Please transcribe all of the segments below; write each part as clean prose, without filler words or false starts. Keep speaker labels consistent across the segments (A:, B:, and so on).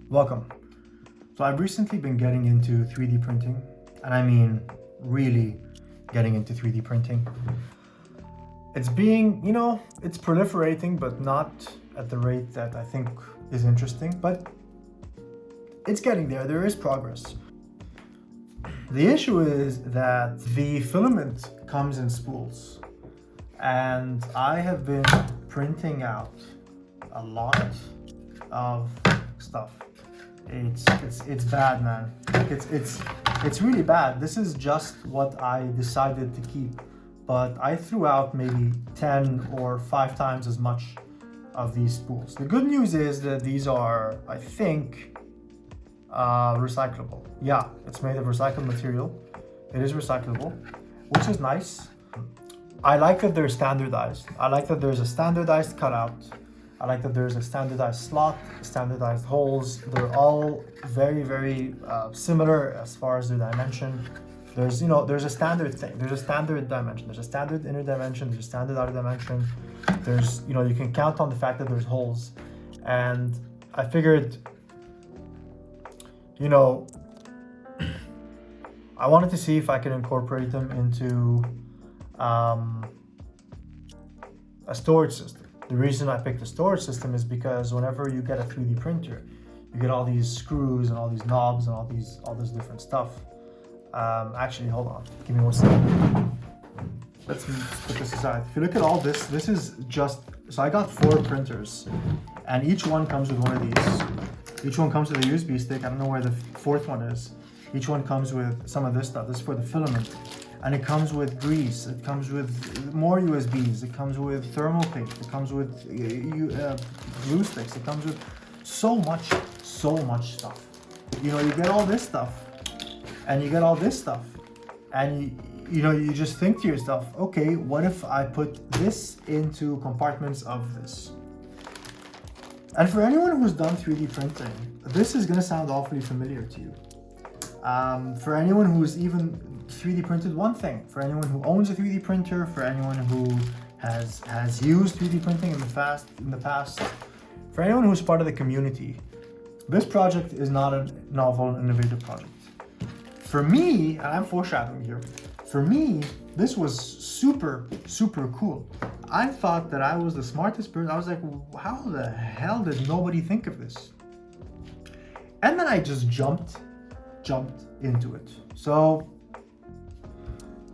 A: Welcome. So I've recently been getting into 3D printing, and I mean really getting into 3D printing. It's being, it's proliferating, but not at the rate that I think is interesting, but it's getting there. There is progress. The issue is that the filament comes in spools, and I have been printing out a lot of stuff. It's bad, man. It's really bad. This is just what I decided to keep, but I threw out maybe 10 or 5 times as much of these spools. The good news is that these are, I think, recyclable. Yeah, it's made of recycled material. It is recyclable, which is nice. I like that they're standardized. I like that there's a standardized cutout. I like that there's a standardized slot, standardized holes. They're all very, very similar as far as their dimension. There's a standard thing. There's a standard dimension. There's a standard inner dimension. There's a standard outer dimension. There's, you can count on the fact that there's holes. And I figured, I wanted to see if I could incorporate them into a storage system. The reason I picked a storage system is because whenever you get a 3D printer, you get all these screws and all these knobs and all this different stuff. Actually, hold on, give me 1 second. Let's put this aside. If you look at all this, this is just, so I got 4 printers, and each one comes with one of these. Each one comes with a USB stick. I don't know where the 4th one is. Each one comes with some of this stuff. This is for the filament. And it comes with grease, it comes with more USBs, it comes with thermal paste, it comes with glue sticks, it comes with so much stuff. You get all this stuff, and you get all this stuff, and you just think to yourself, okay, what if I put this into compartments of this? And for anyone who's done 3D printing, this is gonna sound awfully familiar to you. For anyone who's even 3D printed one thing, for anyone who owns a 3D printer, for anyone who has used 3D printing in the past, for anyone who's part of the community, this project is not a novel, innovative project. For me, and I'm foreshadowing here, for me, this was super cool. I thought that I was the smartest person. I was like, how the hell did nobody think of this? And then I just jumped into it. So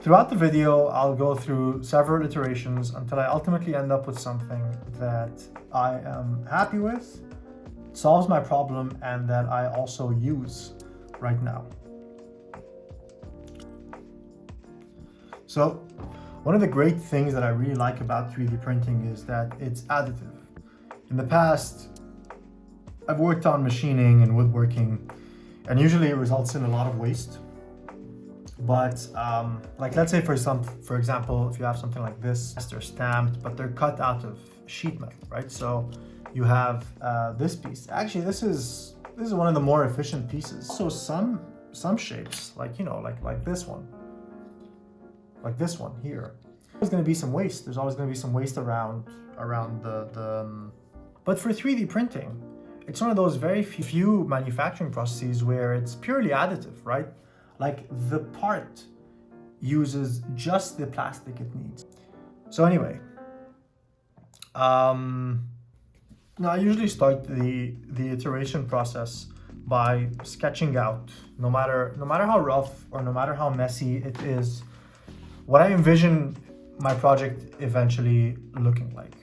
A: throughout the video, I'll go through several iterations until I ultimately end up with something that I am happy with, solves my problem, and that I also use right now. So one of the great things that I really like about 3D printing is that it's additive. In the past, I've worked on machining and woodworking, and usually it results in a lot of waste. But like, let's say for example, if you have something like this, they're stamped, but they're cut out of sheet metal, right? So you have this piece. Actually, this is one of the more efficient pieces. So some shapes, like like this one here, there's going to be some waste. There's always going to be some waste around the. But for 3D printing, it's one of those very few manufacturing processes where it's purely additive, right? Like, the part uses just the plastic it needs. So anyway, now I usually start the iteration process by sketching out, no matter how rough or no matter how messy it is, what I envision my project eventually looking like.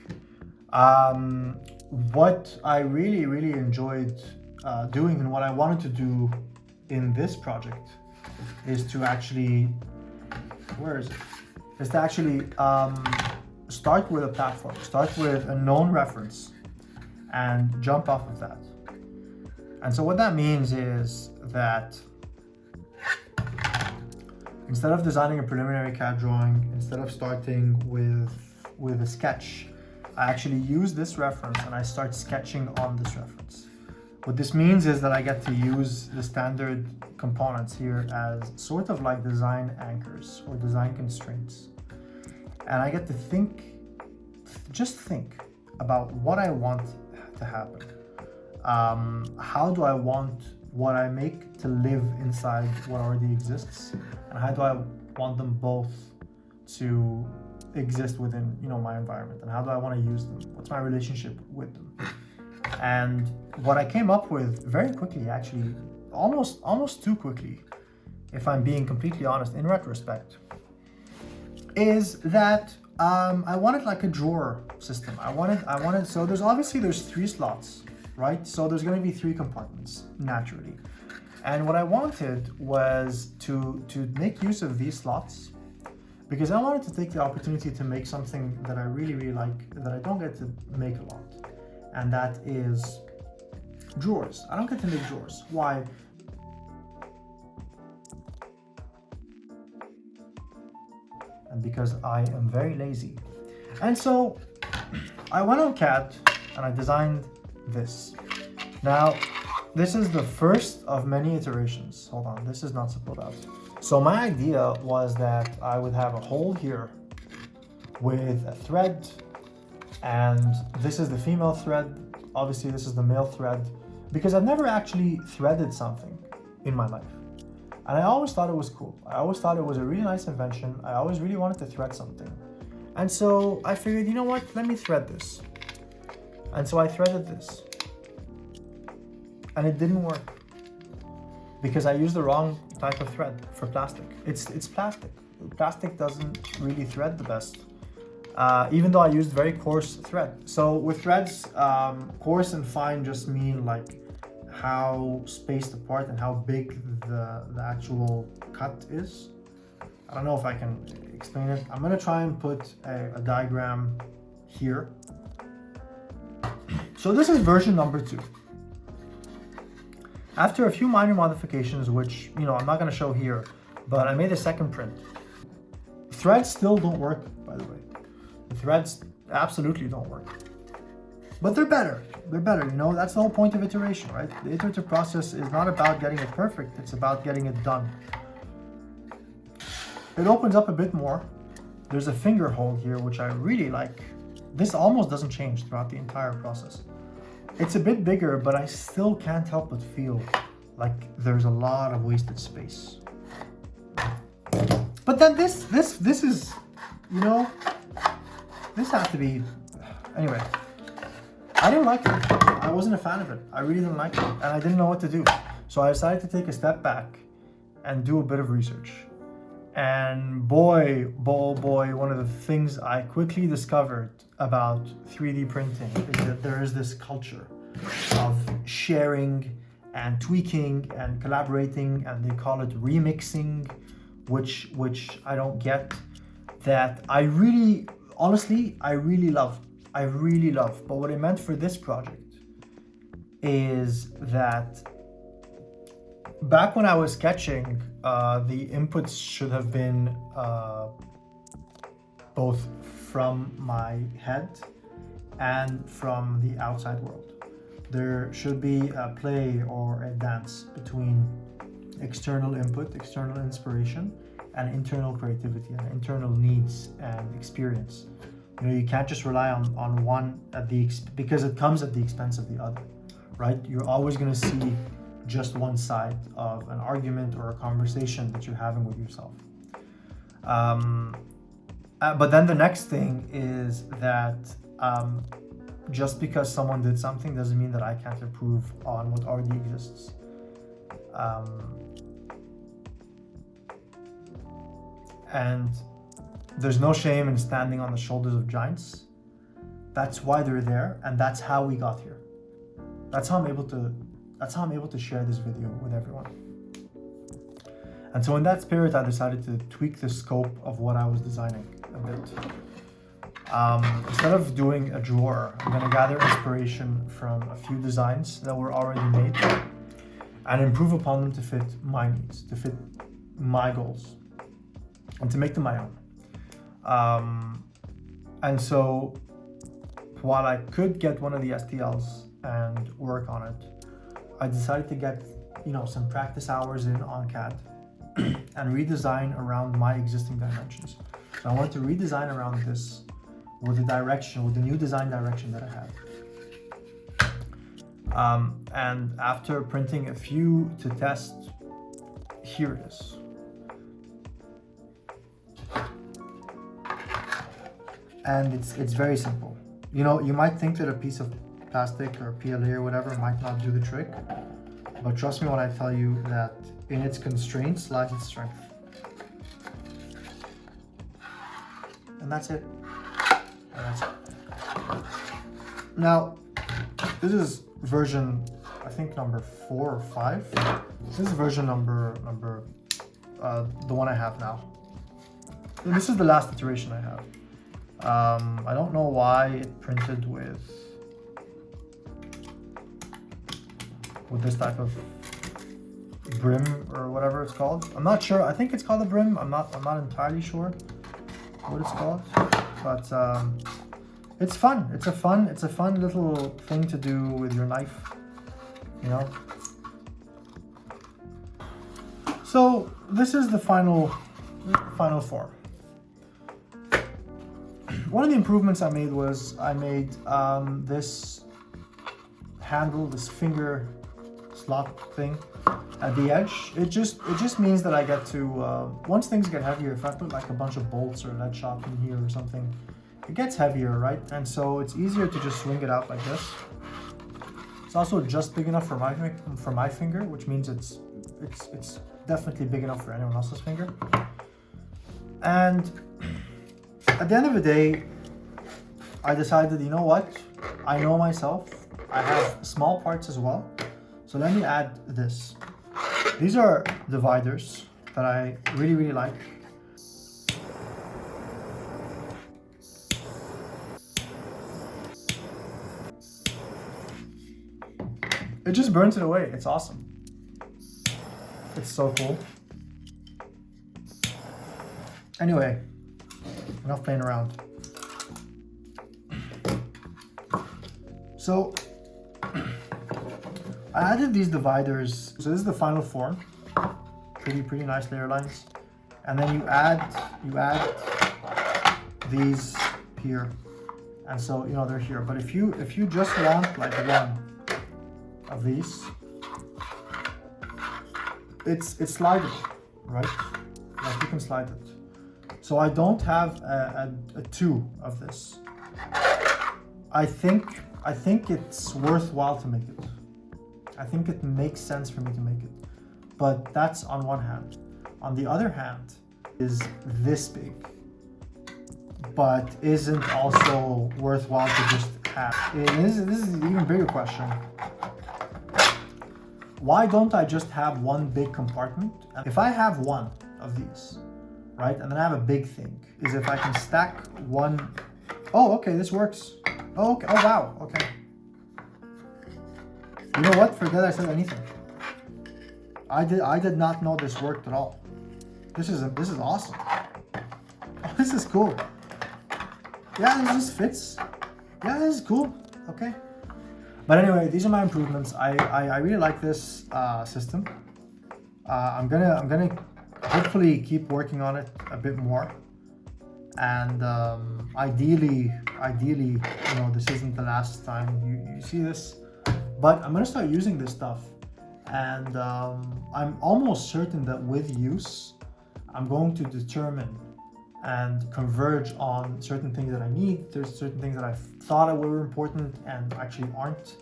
A: What I really enjoyed doing, and what I wanted to do in this project, is to actually, start with a platform, start with a known reference, and jump off of that. And so what that means is that instead of designing a preliminary CAD drawing, instead of starting with a sketch, I actually use this reference and I start sketching on this reference. What this means is that I get to use the standard components here as sort of like design anchors or design constraints. And I get to just think about what I want to happen. how do I want what I make to live inside what already exists, and how do I want them both to exist within, you know, my environment, and how do I want to use them? What's my relationship with them? And what I came up with very quickly, actually, almost too quickly, if I'm being completely honest, in retrospect, is that I wanted like a drawer system. I wanted so there's 3 slots, right? So there's going to be 3 compartments naturally. And what I wanted was to make use of these slots, because I wanted to take the opportunity to make something that I really like, that I don't get to make a lot. And that is drawers. I don't get to make drawers. Why? And because I am very lazy. And so I went on CAD and I designed this. Now, this is the first of many iterations. Hold on, this is not supposed to. So my idea was that I would have a hole here with a thread, and this is the female thread. Obviously, this is the male thread, because I've never actually threaded something in my life. And I always thought it was cool. I always thought it was a really nice invention. I always really wanted to thread something. And so I figured, you know what, let me thread this. And so I threaded this. And it didn't work, because I used the wrong type of thread for plastic. It's plastic. Plastic doesn't really thread the best, even though I used very coarse thread. So with threads, coarse and fine just mean like how spaced apart and how big the actual cut is. I don't know if I can explain it. I'm gonna try and put a diagram here. So this is version number 2. After a few minor modifications, which, you know, I'm not gonna show here, but I made a second print. Threads still don't work, by the way. The threads absolutely don't work. But they're better. They're better, you know, that's the whole point of iteration, right? The iterative process is not about getting it perfect, it's about getting it done. It opens up a bit more. There's a finger hole here, which I really like. This almost doesn't change throughout the entire process. It's a bit bigger, but I still can't help but feel like there's a lot of wasted space. But then this is, you know, this has to be, anyway. I didn't like it. I wasn't a fan of it. I really didn't like it, and I didn't know what to do. So I decided to take a step back and do a bit of research. And boy, one of the things I quickly discovered about 3D printing is that there is this culture of sharing and tweaking and collaborating, and they call it remixing, which I don't get. That I really, honestly, I really love. But what it meant for this project is that back when I was sketching, the inputs should have been both from my head and from the outside world. There should be a play or a dance between external input, external inspiration, and internal creativity and internal needs and experience. You know, you can't just rely on one because it comes at the expense of the other, right? You're always going to see just one side of an argument or a conversation that you're having with yourself. But then the next thing is that just because someone did something doesn't mean that I can't improve on what already exists. And there's no shame in standing on the shoulders of giants. That's why they're there, and that's how we got here. That's how I'm able to share this video with everyone. And so in that spirit, I decided to tweak the scope of what I was designing a bit. Instead of doing a drawer, I'm going to gather inspiration from a few designs that were already made and improve upon them to fit my needs, to fit my goals, and to make them my own. And so while I could get one of the STLs and work on it, I decided to get, you know, some practice hours in on CAD and redesign around my existing dimensions. So I wanted to redesign around this with the new design direction that I And after printing a few to test, here it is. And it's very simple. You know, you might think that a piece of plastic or PLA or whatever might not do the trick, but trust me when I tell you that in its constraints lies its strength. And that's it. And that's it. Now, this is version, I think number 4 or 5. This is version number the one I have now. And this is the last iteration I have. I don't know why it printed with this type of brim or whatever it's called. I'm not sure. I think it's called a brim. I'm not entirely sure what it's called, but it's fun. It's a fun little thing to do with your knife, you know. So this is the final form. One of the improvements I made was I made this handle, this finger slot thing at the edge. It just means that I get to once things get heavier, if I put like a bunch of bolts or lead shot in here or something, it gets heavier, right? And so it's easier to just swing it out like this. It's also just big enough for my finger, which means it's definitely big enough for anyone else's finger. And at the end of the day, I decided, you know what? I know myself. I have small parts as well. So let me add this. These are dividers that I really, really like. It just burns it away. It's awesome. It's so cool. Anyway, enough playing around. So I added these dividers. So this is the final form. Pretty nice layer lines. And then you add these here. And so, you know, they're here. But if you just want like one of these, it's slidable, right? Like you can slide it. So I don't have a 2 of this. I think it's worthwhile to make it. I think it makes sense for me to make it. But that's on one hand. On the other hand is this big, but isn't also worthwhile to just have. This is an even bigger question. Why don't I just have one big compartment? If I have one of these, right, and then I have a big thing, is if I can stack one. Oh, okay, this works. Oh, okay. Oh, wow. Okay. You know what? Forget I said anything. I did not know this worked at all. This is awesome. Oh, this is cool. Yeah, this just fits. Yeah, this is cool. Okay. But anyway, these are my improvements. I really like this system. I'm gonna hopefully keep working on it a bit more. And ideally, you know, this isn't the last time you see this. But I'm gonna start using this stuff, and I'm almost certain that with use, I'm going to determine and converge on certain things that I need. There's certain things that I thought were important and actually aren't,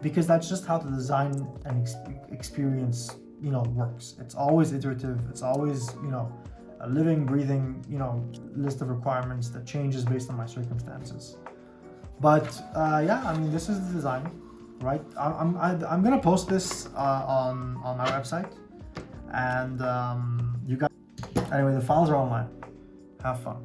A: because that's just how the design and experience, you know, works. It's always iterative. It's always, you know, a living, breathing, you know, list of requirements that changes based on my circumstances. But yeah, I mean, this is the design, right? I'm gonna post this on my website, and you guys. Anyway, the files are online. Have fun.